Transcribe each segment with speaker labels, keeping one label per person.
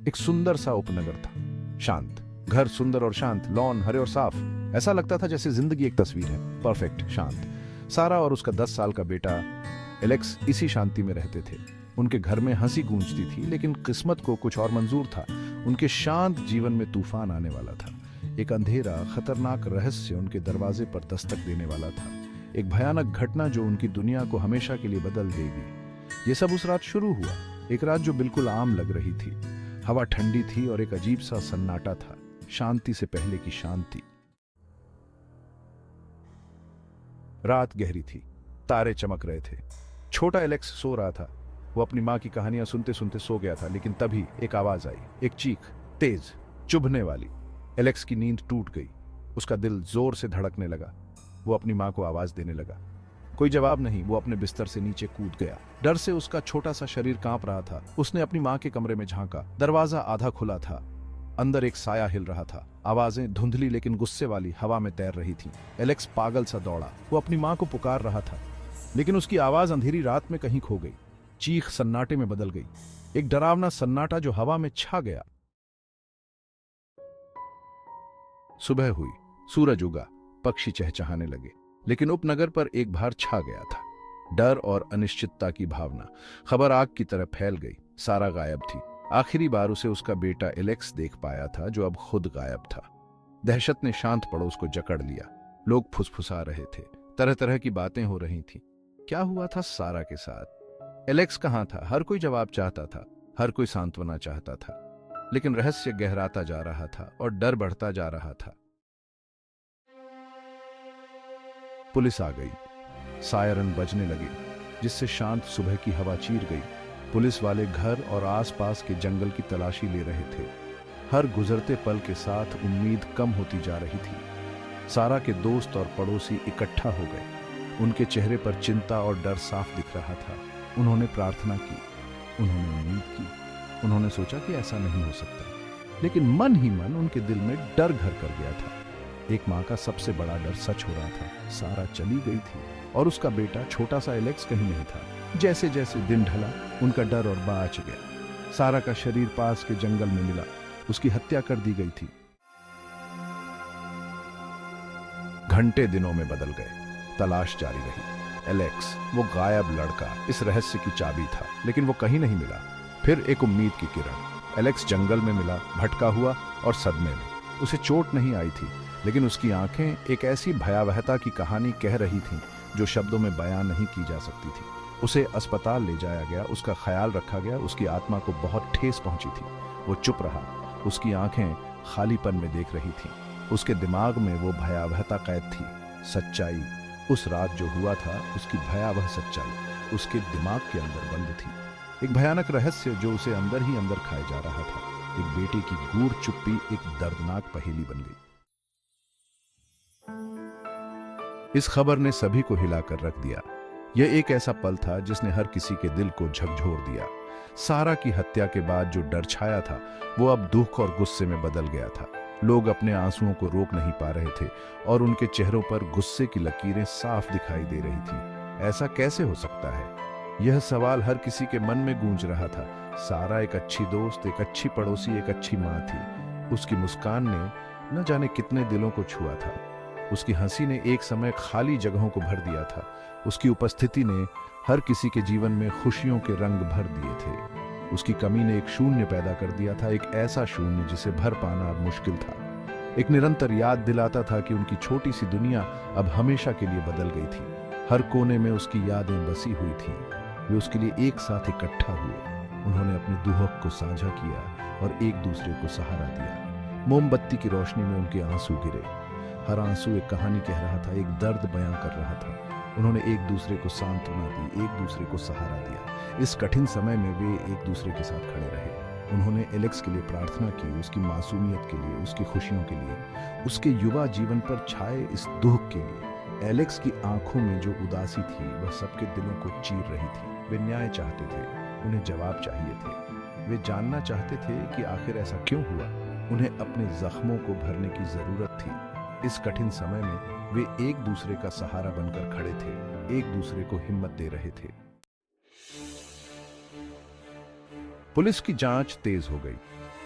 Speaker 1: एक सुंदर सा उपनगर था, शांत। घर सुंदर और शांत, लॉन हरे और साफ। ऐसा लगता था जैसे जिंदगी एक तस्वीर है, परफेक्ट, शांत। सारा और उसका 10 साल का बेटा एलेक्स इसी शांति में रहते थे। उनके घर में हंसी गूंजती थी, लेकिन किस्मत को कुछ और मंजूर था। उनके शांत जीवन में तूफान आने वाला था। एक अंधेरा, खतरनाक रहस्य उनके दरवाजे पर दस्तक देने वाला था। एक भयानक घटना जो उनकी दुनिया को हमेशा के लिए बदल देगी। ये सब उस रात शुरू हुआ, एक रात जो बिल्कुल आम लग रही थी। हवा ठंडी थी और एक अजीब सा सन्नाटा था, शांति से पहले की शांति। रात गहरी थी, तारे चमक रहे थे। छोटा एलेक्स सो रहा था। वो अपनी माँ की कहानियां सुनते सुनते सो गया था, लेकिन तभी एक आवाज आई, एक चीख, तेज, चुभने वाली। एलेक्स की नींद टूट गई। उसका दिल जोर से धड़कने लगा। वो अपनी माँ को आवाज देने लगा। कोई जवाब नहीं। वो अपने बिस्तर से नीचे कूद गया। डर से उसका छोटा सा शरीर कांप रहा था। उसने अपनी माँ के कमरे में झांका। दरवाजा आधा खुला था। अंदर एक साया हिल रहा था। आवाजें धुंधली लेकिन गुस्से वाली हवा में तैर रही थीं। एलेक्स पागल सा दौड़ा। वो अपनी माँ को पुकार रहा था, लेकिन उसकी आवाज अंधेरी रात में कहीं खो गई। चीख सन्नाटे में बदल गई, एक डरावना सन्नाटा जो हवा में छा गया। सुबह हुई, सूरज उगा, पक्षी चहचहाने लगे, लेकिन उपनगर पर एक भार छा गया था, डर और अनिश्चितता की भावना। खबर आग की तरह फैल गई। सारा गायब थी। आखिरी बार उसे उसका बेटा एलेक्स देख पाया था, जो अब खुद गायब था। दहशत ने शांत पड़ोस को जकड़ लिया। लोग फुसफुसा रहे थे, तरह तरह की बातें हो रही थीं। क्या हुआ था सारा के साथ? एलेक्स कहाँ था? हर कोई जवाब चाहता था, हर कोई सांत्वना चाहता था, लेकिन रहस्य गहराता जा रहा था और डर बढ़ता जा रहा था। पुलिस आ गई। सायरन बजने लगे, जिससे शांत सुबह की हवा चीर गई। पुलिस वाले घर और आसपास के जंगल की तलाशी ले रहे थे। हर गुजरते पल के साथ उम्मीद कम होती जा रही थी। सारा के दोस्त और पड़ोसी इकट्ठा हो गए। उनके चेहरे पर चिंता और डर साफ दिख रहा था। उन्होंने प्रार्थना की, उन्होंने उम्मीद की, उन्होंने सोचा कि ऐसा नहीं हो सकता, लेकिन मन ही मन उनके दिल में डर घर कर गया था। एक माँ का सबसे बड़ा डर सच हो रहा था। सारा चली गई थी और उसका बेटा छोटा सा एलेक्स कहीं नहीं था। जैसे जैसे दिन ढला, उनका डर और बाँच गया। सारा का शरीर पास के जंगल में मिला। उसकी हत्या कर दी गई थी। घंटे दिनों में बदल गए। तलाश जारी रही। एलेक्स, वो गायब लड़का, इस रहस्य की चाबी था, लेकिन वो कहीं नहीं मिला। फिर एक उम्मीद की किरण। एलेक्स जंगल में मिला, भटका हुआ और सदमे में। उसे चोट नहीं आई थी, लेकिन उसकी आंखें एक ऐसी भयावहता की कहानी कह रही थीं जो शब्दों में बयां नहीं की जा सकती थी। उसे अस्पताल ले जाया गया, उसका ख्याल रखा गया। उसकी आत्मा को बहुत ठेस पहुंची थी। वो चुप रहा। उसकी आंखें खालीपन में देख रही थीं। उसके दिमाग में वो भयावहता कैद थी। सच्चाई, उस रात जो हुआ था, उसकी भयावह सच्चाई उसके दिमाग के अंदर बंद थी। एक भयानक रहस्य जो उसे अंदर ही अंदर खाए जा रहा था। एक बेटे की गूढ़ चुप्पी एक दर्दनाक पहेली बन गई। इस खबर ने सभी को हिलाकर रख दिया। यह एक ऐसा पल था जिसने हर किसी के दिल को झकझोर दिया। सारा की हत्या के बाद जो डर छाया था, वो अब दुख और गुस्से में बदल गया था। लोग अपने आंसुओं को रोक नहीं पा रहे थे और उनके चेहरों पर गुस्से की लकीरें साफ दिखाई दे रही थी। ऐसा कैसे हो सकता है? यह सवाल हर किसी के मन में गूंज रहा था। सारा एक अच्छी दोस्त, एक अच्छी पड़ोसी, एक अच्छी माँ थी। उसकी मुस्कान ने न जाने कितने दिलों को छुआ था। उसकी हंसी ने एक समय खाली जगहों को भर दिया था। उसकी उपस्थिति ने हर किसी के जीवन में खुशियों के रंग भर दिए थे। उसकी कमी ने एक शून्य पैदा कर दिया था, एक ऐसा शून्य जिसे भर पाना अब मुश्किल था। एक निरंतर याद दिलाता था कि उनकी छोटी सी दुनिया अब हमेशा के लिए बदल गई थी। हर कोने में उसकी यादें बसी हुई थीं। वे उसके लिए एक साथ इकट्ठा हुए। उन्होंने अपनी दुहक को साझा किया और एक दूसरे को सहारा दिया। मोमबत्ती की रोशनी में उनके आंसू गिरे। हर आंसू एक कहानी कह रहा था, एक दर्द बयां कर रहा था। उन्होंने एक दूसरे को सांत्वना दी, एक दूसरे को सहारा दिया। इस कठिन समय में वे एक दूसरे के साथ खड़े रहे। उन्होंने एलेक्स के लिए प्रार्थना की, उसकी मासूमियत के लिए, उसकी खुशियों के लिए, उसके युवा जीवन पर छाए इस दुख के लिए। एलेक्स की आंखों में जो उदासी थी, वह सबके दिलों को चीर रही थी। वे न्याय चाहते थे, उन्हें जवाब चाहिए थे। वे जानना चाहते थे कि आखिर ऐसा क्यों हुआ। उन्हें अपने जख्मों को भरने की जरूरत थी। इस कठिन समय में वे एक दूसरे का सहारा बनकर खड़े थे, एक दूसरे को हिम्मत दे रहे थे। पुलिस की जांच तेज हो गई।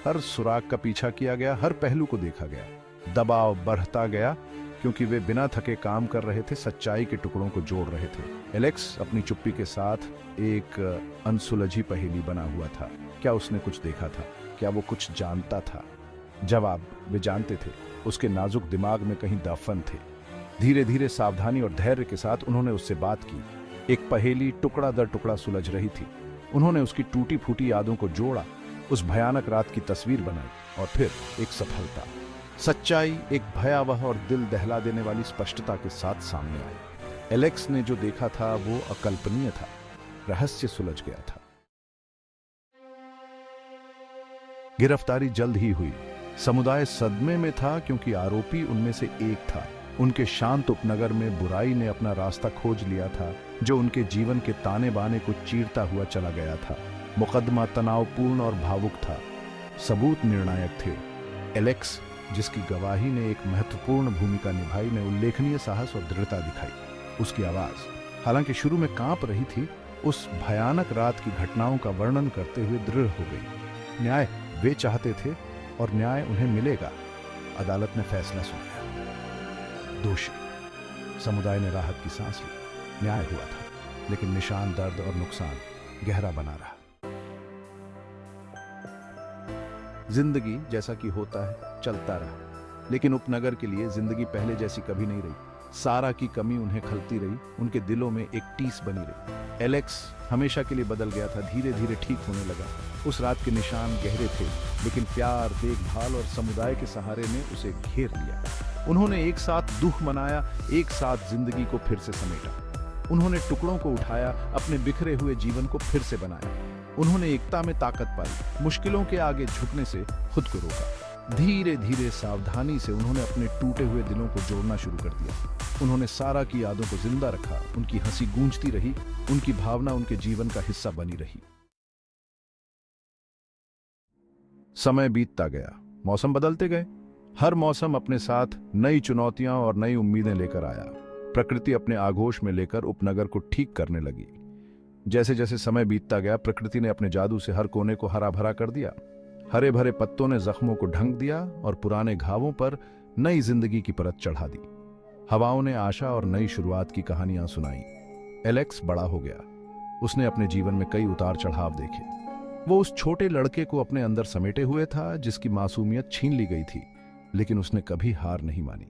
Speaker 1: हर सुराग का पीछा किया गया, हर पहलू को देखा गया। दबाव बढ़ता गया क्योंकि वे बिना थके काम कर रहे थे, सच्चाई के टुकड़ों को जोड़ रहे थे। एलेक्स अपनी चुप्पी के साथ एक अनसुलझी पहेली बना हुआ था। क्या उसने कुछ देखा था? क्या वो कुछ जानता था? जवाब वे जानते थे। उसके नाजुक दिमाग में कहीं दफन थे। धीरे धीरे, सावधानी और धैर्य के साथ उन्होंने उससे बात की। एक पहेली टुकड़ा दर टुकड़ा सुलझ रही थी। उन्होंने उसकी टूटी फूटी यादों को जोड़ा, उस भयानक रात की तस्वीर बनाई और फिर एक सफलता। सच्चाई एक भयावह और दिल दहला देने वाली स्पष्टता के साथ सामने आई। एलेक्स ने जो देखा था वो अकल्पनीय था। रहस्य सुलझ गया था। गिरफ्तारी जल्द ही हुई। समुदाय सदमे में था क्योंकि आरोपी उनमें से एक था। उनके शांत उपनगर में बुराई ने अपना रास्ता खोज लिया था, जो उनके जीवन के ताने बाने को चीरता हुआ चला गया था। मुकदमा तनावपूर्ण और भावुक था। सबूत निर्णायक थे। एलेक्स, जिसकी गवाही ने एक महत्वपूर्ण भूमिका निभाई, ने उल्लेखनीय साहस और दृढ़ता दिखाई। उसकी आवाज, हालांकि शुरू में कांप रही थी, उस भयानक रात की घटनाओं का वर्णन करते हुए दृढ़ हो गई। न्याय वे चाहते थे और न्याय उन्हें मिलेगा। अदालत ने फैसला सुनाया। दोषी। समुदाय ने राहत की सांस ली। न्याय हुआ था, लेकिन निशान, दर्द और नुकसान गहरा बना रहा। जिंदगी जैसा कि होता है चलता रहा, लेकिन उपनगर के लिए जिंदगी पहले जैसी कभी नहीं रही। सारा की कमी उन्हें खलती रही, उनके दिलों में एक टीस बनी रही। एलेक्स हमेशा के लिए बदल गया था, धीरे धीरे ठीक होने लगा। उस रात के निशान गहरे थे, लेकिन प्यार, देखभाल और समुदाय के सहारे ने उसे घेर लिया। उन्होंने एक साथ दुख मनाया, एक साथ जिंदगी को फिर से समेटा। उन्होंने टुकड़ों को उठाया, अपने बिखरे हुए जीवन को फिर से बनाया। उन्होंने एकता में ताकत पाई, मुश्किलों के आगे झुकने से खुद को रोका। धीरे धीरे, सावधानी से उन्होंने अपने टूटे हुए दिलों को जोड़ना शुरू कर दिया। उन्होंने सारा की यादों को जिंदा रखा। उनकी हंसी गूंजती रही, उनकी भावना उनके जीवन का हिस्सा बनी रही। समय बीतता गया, मौसम बदलते गए। हर मौसम अपने साथ नई चुनौतियां और नई उम्मीदें लेकर आया। प्रकृति अपने आगोश में लेकर उपनगर को ठीक करने लगी। जैसे जैसे समय बीतता गया, प्रकृति ने अपने जादू से हर कोने को हरा भरा कर दिया। हरे भरे पत्तों ने जख्मों को ढंक दिया और पुराने घावों पर नई जिंदगी की परत चढ़ा दी। हवाओं ने आशा और नई शुरुआत की कहानियां सुनाई। एलेक्स बड़ा हो गया। उसने अपने जीवन में कई उतार चढ़ाव देखे। वो उस छोटे लड़के को अपने अंदर समेटे हुए था, जिसकी मासूमियत छीन ली गई थी, लेकिन उसने कभी हार नहीं मानी।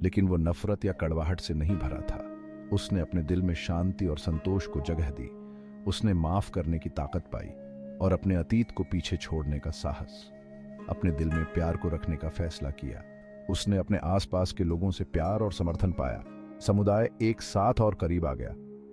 Speaker 1: लेकिन वो नफरत या कड़वाहट से नहीं भरा था। उसने अपने दिल में शांति और संतोष को जगह दी। उसने माफ करने की ताकत पाई और अपने अतीत को पीछे छोड़ने का साहस। अपने दिल में प्यार को रखने का फैसला किया। उसने अपने आसपास के लोगों से प्यार और समर्थन पाया। समुदाय एक साथ और करीब आ गया।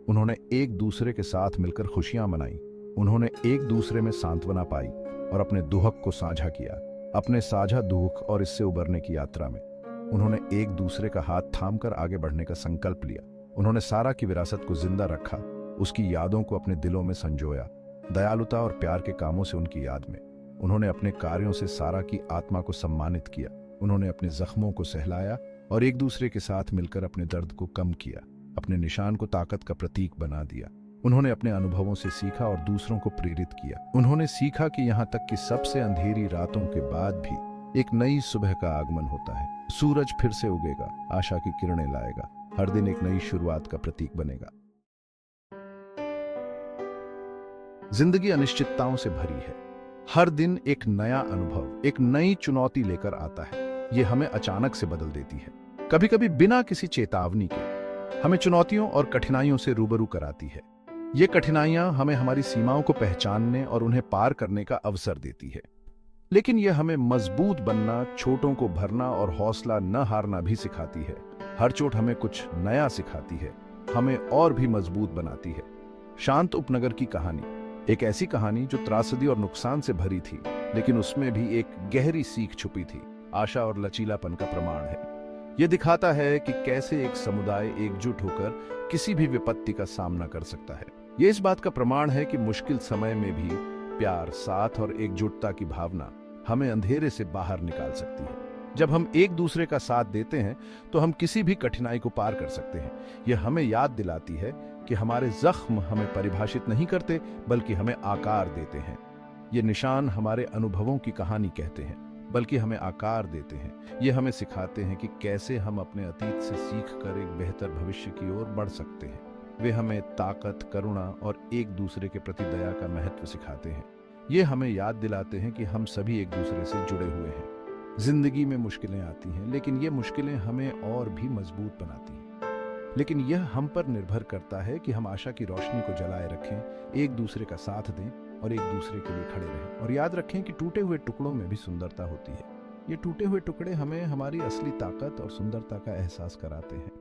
Speaker 1: उन्होंने एक दूसरे के साथ मिलकर खुशियां मनाई। उन्होंने एक दूसरे में सांत्वना पाई और अपने दुख को साझा किया। अपने साझा दुख और इससे उबरने की यात्रा में उन्होंने एक दूसरे का हाथ थामकर आगे बढ़ने का संकल्प लिया। उन्होंने सारा की विरासत को जिंदा रखा, उसकी यादों को अपने दिलों में संजोया। दयालुता और प्यार के कामों से उनकी याद में उन्होंने अपने कार्यों से सारा की आत्मा को सम्मानित किया। उन्होंने अपने जख्मों को सहलाया और एक दूसरे के साथ मिलकर अपने दर्द को कम किया। अपने निशान को ताकत का प्रतीक बना दिया। उन्होंने अपने अनुभवों से सीखा और दूसरों को प्रेरित किया। उन्होंने सीखा कि यहाँ तक कि सबसे अंधेरी रातों के बाद भी एक नई सुबह का आगमन होता है। सूरज फिर से उगेगा, आशा की किरणें लाएगा। हर दिन एक नई शुरुआत का प्रतीक बनेगा। जिंदगी अनिश्चितताओं से भरी है। हर दिन एक नया अनुभव, एक नई चुनौती लेकर आता है। ये हमें अचानक से बदल देती है, कभी कभी बिना किसी चेतावनी के। हमें चुनौतियों और कठिनाइयों से रूबरू कराती है। ये कठिनाइयां हमें हमारी सीमाओं को पहचानने और उन्हें पार करने का अवसर देती है। लेकिन यह हमें मजबूत बनना, छोटों को भरना और हौसला न हारना भी सिखाती है। हर चोट हमें कुछ नया सिखाती है, हमें और भी मजबूत बनाती है। शांत उपनगर की कहानी, एक ऐसी कहानी जो त्रासदी और नुकसान से भरी थी, लेकिन उसमें भी एक गहरी सीख छुपी थी, आशा और लचीलापन का प्रमाण है। यह दिखाता है कि कैसे एक समुदाय एकजुट होकर किसी भी विपत्ति का सामना कर सकता है। यह इस बात का प्रमाण है कि मुश्किल समय में भी प्यार, साथ और एकजुटता की भावना हमें अंधेरे से बाहर निकाल सकती है। जब हम एक दूसरे का साथ देते हैं तो हम किसी भी कठिनाई को पार कर सकते हैं। यह हमें याद दिलाती है कि हमारे जख्म हमें परिभाषित नहीं करते, बल्कि हमें आकार देते हैं। ये निशान हमारे अनुभवों की कहानी कहते हैं, बल्कि हमें आकार देते हैं। ये हमें सिखाते हैं कि कैसे हम अपने अतीत से सीख कर एक बेहतर भविष्य की ओर बढ़ सकते हैं। वे हमें ताकत, करुणा और एक दूसरे के प्रति दया का महत्व सिखाते हैं। ये हमें याद दिलाते हैं कि हम सभी एक दूसरे से जुड़े हुए हैं। जिंदगी में मुश्किलें आती हैं, लेकिन ये मुश्किलें हमें और भी मजबूत बनाती हैं। लेकिन यह हम पर निर्भर करता है कि हम आशा की रोशनी को जलाए रखें, एक दूसरे का साथ दें और एक दूसरे के लिए खड़े रहें। और याद रखें कि टूटे हुए टुकड़ों में भी सुंदरता होती है। ये टूटे हुए टुकड़े हमें हमारी असली ताकत और सुंदरता का एहसास कराते हैं।